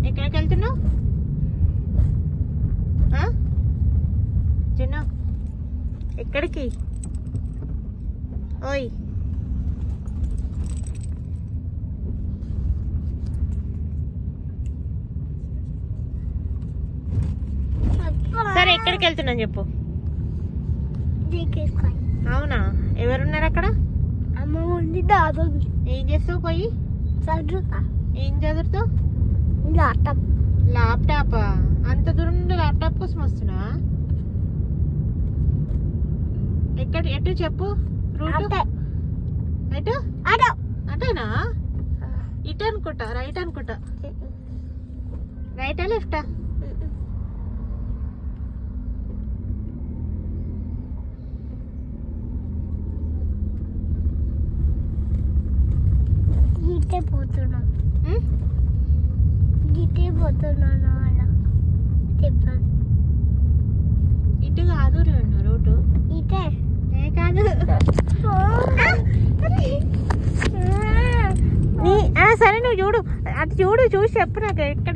ఎక్కడికి వెళ్తున్నావు చిన్న? ఎక్కడికి? ఓయ్ సరే ఎక్కడికి వెళ్తున్నాను చెప్పు. అవునా? ఎవరున్నారు అక్కడ? అమ్మ ఉంది, దాదా ఉంది. ఏం చేస్తావు పోయి? చదువుతా. ఏం చదువుతావు? ల్యాప్టాప్. ల్యాప్టాపా? అంత దూరం నుండి ల్యాప్టాప్ కోసం వస్తున్నా? ఎటు చెప్పు రూట్. ఎటు? అటేనా? ఇటు అనుకుంటా, రైట్ అనుకుంటా. రైటా లెఫ్టా? ఇటే పోతున్నాను అలా చెప్పాను. ఇటు కాదు రూటు. ఇటే కాదు. సరే నువ్వు చూడు, అటు చూడు, చూసి చెప్పు నాకు ఎక్కడ